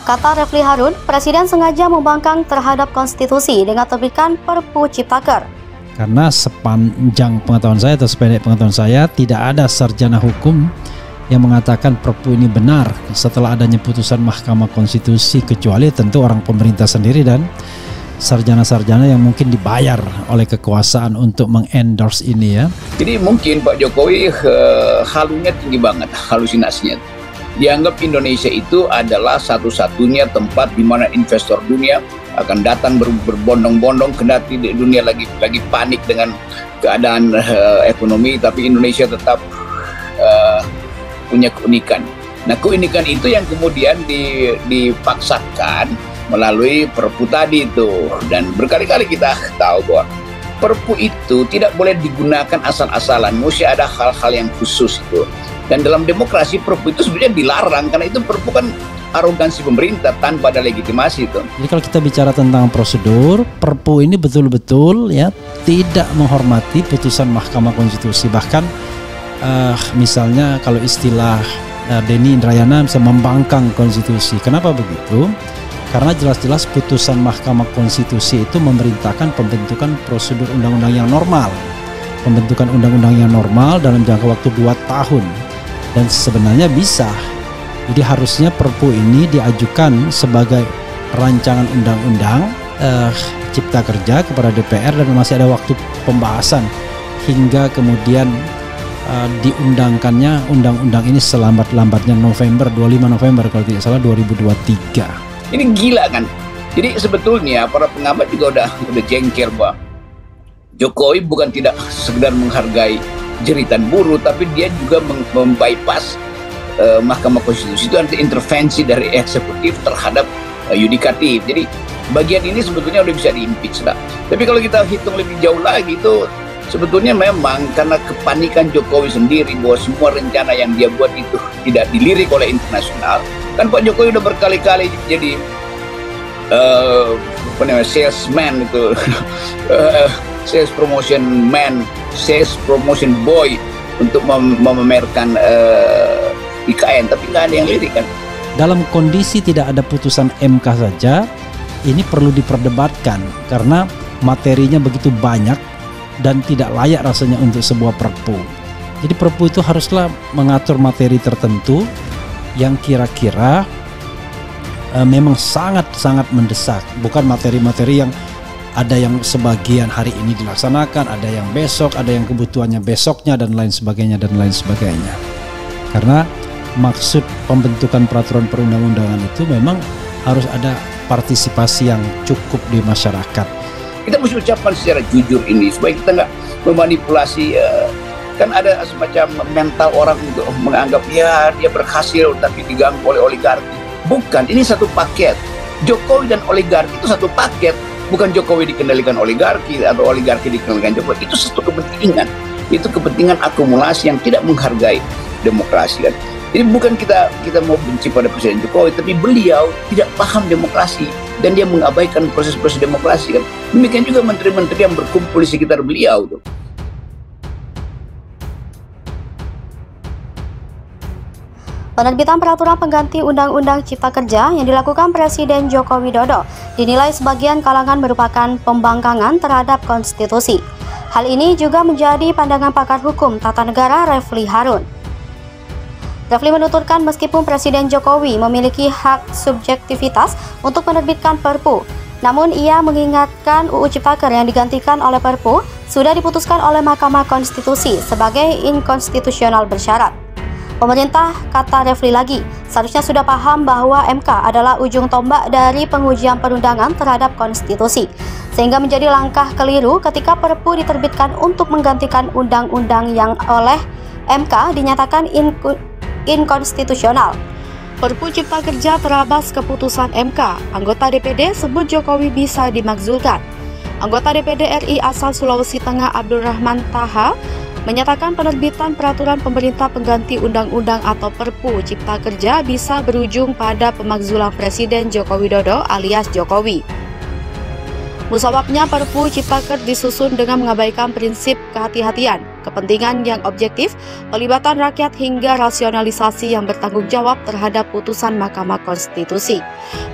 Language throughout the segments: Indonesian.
Kata Refli Harun, Presiden sengaja membangkang terhadap konstitusi dengan terbitkan Perpu Ciptaker. Karena sepanjang pengetahuan saya atau sependek pengetahuan saya, tidak ada sarjana hukum yang mengatakan Perpu ini benar setelah adanya putusan Mahkamah Konstitusi, kecuali tentu orang pemerintah sendiri dan sarjana-sarjana yang mungkin dibayar oleh kekuasaan untuk mengendorse ini ya. Jadi mungkin Pak Jokowi halunya tinggi banget, halusinasinya. Dianggap Indonesia itu adalah satu-satunya tempat di mana investor dunia akan datang berbondong-bondong, kendati di dunia lagi panik dengan keadaan ekonomi, tapi Indonesia tetap punya keunikan. Nah, keunikan itu yang kemudian dipaksakan melalui Perpu tadi itu, dan berkali-kali kita tahu bahwa Perpu itu tidak boleh digunakan asal-asalan, mesti ada hal-hal yang khusus itu. Dan dalam demokrasi Perpu itu sebenarnya dilarang, karena itu Perpu kan arogansi pemerintah tanpa ada legitimasi itu. Jadi kalau kita bicara tentang prosedur, Perpu ini betul-betul ya tidak menghormati putusan Mahkamah Konstitusi. Bahkan misalnya kalau istilah Denny Indrayana bisa membangkang konstitusi. Kenapa begitu? Karena jelas-jelas putusan Mahkamah Konstitusi itu memerintahkan pembentukan prosedur undang-undang yang normal. Pembentukan undang-undang yang normal dalam jangka waktu 2 tahun. Dan sebenarnya bisa. Jadi harusnya Perpu ini diajukan sebagai rancangan undang-undang Cipta Kerja kepada DPR, dan masih ada waktu pembahasan hingga kemudian diundangkannya undang-undang ini selambat-lambatnya November, 25 November kalau tidak salah 2023. Ini gila kan? Jadi sebetulnya para pengamat juga udah jengkel bahwa Jokowi bukan tidak sekedar menghargai jeritan buruh, tapi dia juga membypass Mahkamah Konstitusi. Itu nanti intervensi dari eksekutif terhadap yudikatif. Jadi bagian ini sebetulnya udah bisa diimpeach lah. Tapi kalau kita hitung lebih jauh lagi, itu sebetulnya memang karena kepanikan Jokowi sendiri bahwa semua rencana yang dia buat itu tidak dilirik oleh internasional. Kan Pak Jokowi udah berkali-kali jadi salesman itu, sales promotion man, sales promotion boy untuk memamerkan IKN, tapi nggak ada yang lirik kan. Dalam kondisi tidak ada putusan MK saja, ini perlu diperdebatkan karena materinya begitu banyak dan tidak layak rasanya untuk sebuah Perpu. Jadi Perpu itu haruslah mengatur materi tertentu yang kira-kira memang sangat-sangat mendesak, bukan materi-materi yang ada yang sebagian hari ini dilaksanakan, ada yang besok, ada yang kebutuhannya besoknya, dan lain sebagainya dan lain sebagainya. Karena maksud pembentukan peraturan perundang-undangan itu memang harus ada partisipasi yang cukup di masyarakat. Kita mesti ucapkan secara jujur ini supaya kita nggak memanipulasi. Kan ada semacam mental orang untuk menganggap ya dia berhasil tapi diganggu oleh oligarki. Bukan, ini satu paket. Jokowi dan oligarki itu satu paket. Bukan Jokowi dikendalikan oligarki atau oligarki dikendalikan Jokowi. Itu satu kepentingan. Itu kepentingan akumulasi yang tidak menghargai demokrasi kan. Jadi bukan kita mau benci pada Presiden Jokowi, tapi beliau tidak paham demokrasi dan dia mengabaikan proses-proses demokrasi kan. Demikian juga menteri-menteri yang berkumpul di sekitar beliau tuh. Penerbitan peraturan pengganti Undang-Undang Cipta Kerja yang dilakukan Presiden Joko Widodo dinilai sebagian kalangan merupakan pembangkangan terhadap konstitusi. Hal ini juga menjadi pandangan pakar hukum tata negara Refli Harun. Refli menuturkan meskipun Presiden Jokowi memiliki hak subjektivitas untuk menerbitkan Perpu, namun ia mengingatkan UU Ciptaker yang digantikan oleh Perpu sudah diputuskan oleh Mahkamah Konstitusi sebagai inkonstitusional bersyarat. Pemerintah, kata Refli lagi, seharusnya sudah paham bahwa MK adalah ujung tombak dari pengujian perundangan terhadap konstitusi, sehingga menjadi langkah keliru ketika Perpu diterbitkan untuk menggantikan undang-undang yang oleh MK dinyatakan inkonstitusional. Perpu Cipta Kerja terabas keputusan MK. Anggota DPD sebut Jokowi bisa dimakzulkan. Anggota DPD RI asal Sulawesi Tengah Abdurrahman Taha menyatakan penerbitan peraturan pemerintah pengganti undang-undang atau Perpu Cipta Kerja bisa berujung pada pemakzulan Presiden Joko Widodo alias Jokowi. Musababnya Perpu Ciptaker disusun dengan mengabaikan prinsip kehati-hatian. kepentingan yang objektif, pelibatan rakyat hingga rasionalisasi yang bertanggung jawab terhadap putusan Mahkamah Konstitusi.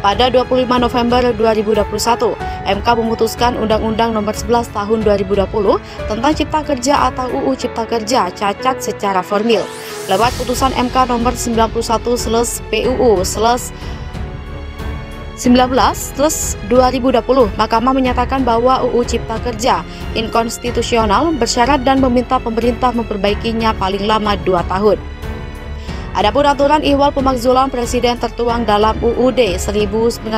Pada 25 November 2021, MK memutuskan Undang-Undang Nomor 11 Tahun 2020 tentang Cipta Kerja atau UU Cipta Kerja cacat secara formil. Lewat putusan MK Nomor 91/PUU/19/2020, Mahkamah menyatakan bahwa UU Cipta Kerja inkonstitusional bersyarat dan meminta pemerintah memperbaikinya paling lama 2 tahun. Adapun aturan ihwal pemakzulan presiden tertuang dalam UUD 1945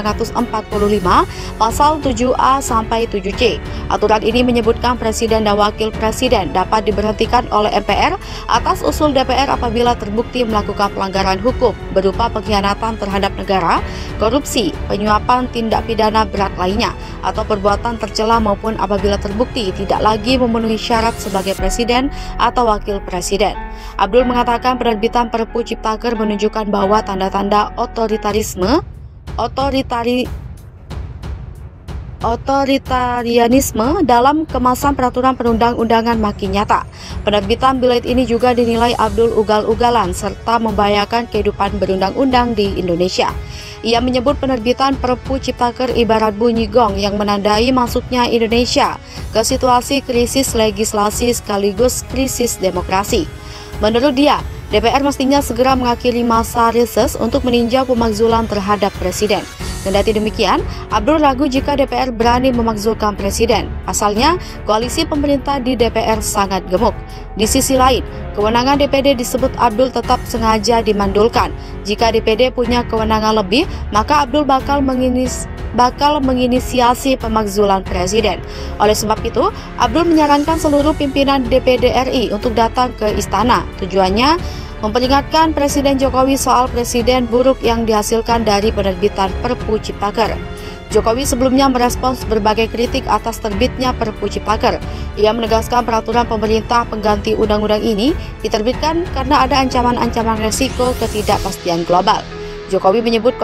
pasal 7A sampai 7C. Aturan ini menyebutkan presiden dan wakil presiden dapat diberhentikan oleh MPR atas usul DPR apabila terbukti melakukan pelanggaran hukum berupa pengkhianatan terhadap negara, korupsi, penyuapan, tindak pidana berat lainnya, atau perbuatan tercela maupun apabila terbukti tidak lagi memenuhi syarat sebagai presiden atau wakil presiden. Abdul mengatakan penerbitan Perpu Ciptaker menunjukkan bahwa tanda-tanda otoritarianisme dalam kemasan peraturan perundang-undangan makin nyata. Penerbitan bilet ini juga dinilai Abdul ugal-ugalan serta membahayakan kehidupan berundang-undang di Indonesia. Ia menyebut penerbitan Perpu Ciptaker ibarat bunyi gong yang menandai masuknya Indonesia ke situasi krisis legislasi sekaligus krisis demokrasi. Menurut dia, DPR mestinya segera mengakhiri masa reses untuk meninjau pemakzulan terhadap presiden. Kendati demikian, Abdul ragu jika DPR berani memakzulkan presiden. Pasalnya, koalisi pemerintah di DPR sangat gemuk. Di sisi lain, kewenangan DPD disebut Abdul tetap sengaja dimandulkan. Jika DPD punya kewenangan lebih, maka Abdul bakal menginisiasi pemakzulan presiden. Oleh sebab itu, Abdul menyarankan seluruh pimpinan DPD RI untuk datang ke istana. Tujuannya memperingatkan Presiden Jokowi soal presiden buruk yang dihasilkan dari penerbitan Perpu Ciptaker. Jokowi sebelumnya merespons berbagai kritik atas terbitnya Perpu Ciptaker. Ia menegaskan peraturan pemerintah pengganti undang-undang ini diterbitkan karena ada ancaman-ancaman resiko ketidakpastian global. Jokowi menyebut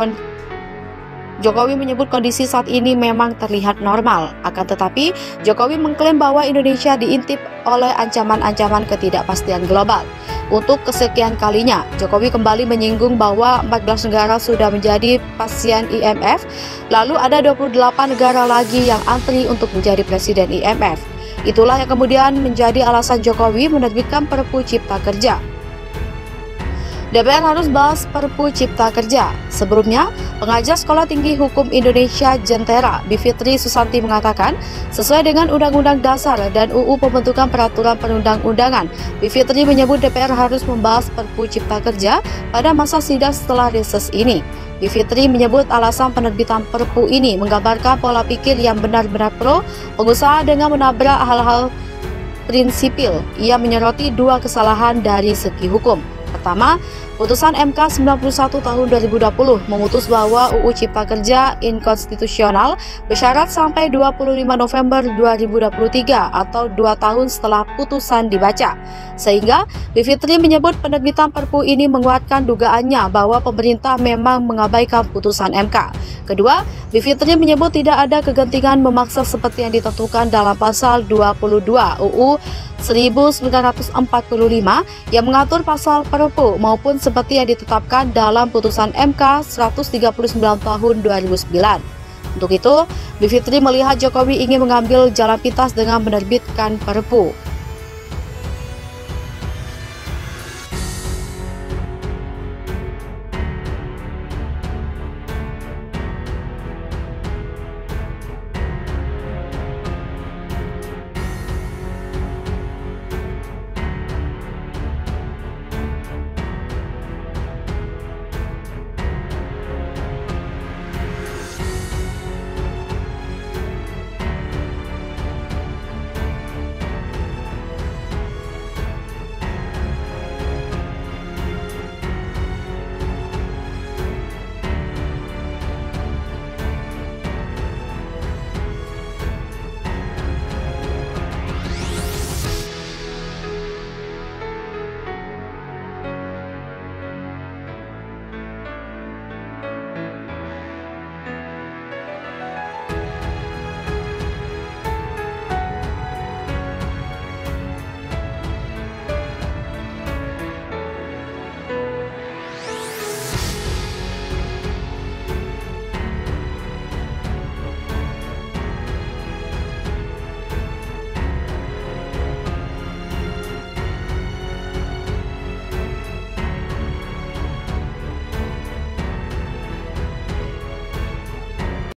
kondisi saat ini memang terlihat normal. Akan tetapi, Jokowi mengklaim bahwa Indonesia diintip oleh ancaman-ancaman ketidakpastian global. Untuk kesekian kalinya, Jokowi kembali menyinggung bahwa 14 negara sudah menjadi pasien IMF, lalu ada 28 negara lagi yang antri untuk menjadi presiden IMF. Itulah yang kemudian menjadi alasan Jokowi menerbitkan Perpu Cipta Kerja. DPR harus bahas Perpu Cipta Kerja. Sebelumnya, pengajar Sekolah Tinggi Hukum Indonesia Jentera, Bivitri Susanti mengatakan, sesuai dengan Undang-Undang Dasar dan UU Pembentukan Peraturan Perundang-undangan, Bivitri menyebut DPR harus membahas Perpu Cipta Kerja pada masa sidang setelah reses ini. Bivitri menyebut alasan penerbitan Perpu ini menggambarkan pola pikir yang benar-benar pro pengusaha dengan menabrak hal-hal prinsipil. Ia menyoroti dua kesalahan dari segi hukum. Pertama, putusan MK 91 tahun 2020 memutus bahwa UU Cipta Kerja inkonstitusional bersyarat sampai 25 November 2023 atau 2 tahun setelah putusan dibaca. Sehingga Bivitri menyebut penerbitan Perpu ini menguatkan dugaannya bahwa pemerintah memang mengabaikan putusan MK. Kedua, Bivitri menyebut tidak ada kegentingan memaksa seperti yang ditentukan dalam pasal 22 UU 1945 yang mengatur pasal Perpu maupun seperti yang ditetapkan dalam putusan MK 139 tahun 2009. Untuk itu, Bivitri melihat Jokowi ingin mengambil jalan pintas dengan menerbitkan Perpu.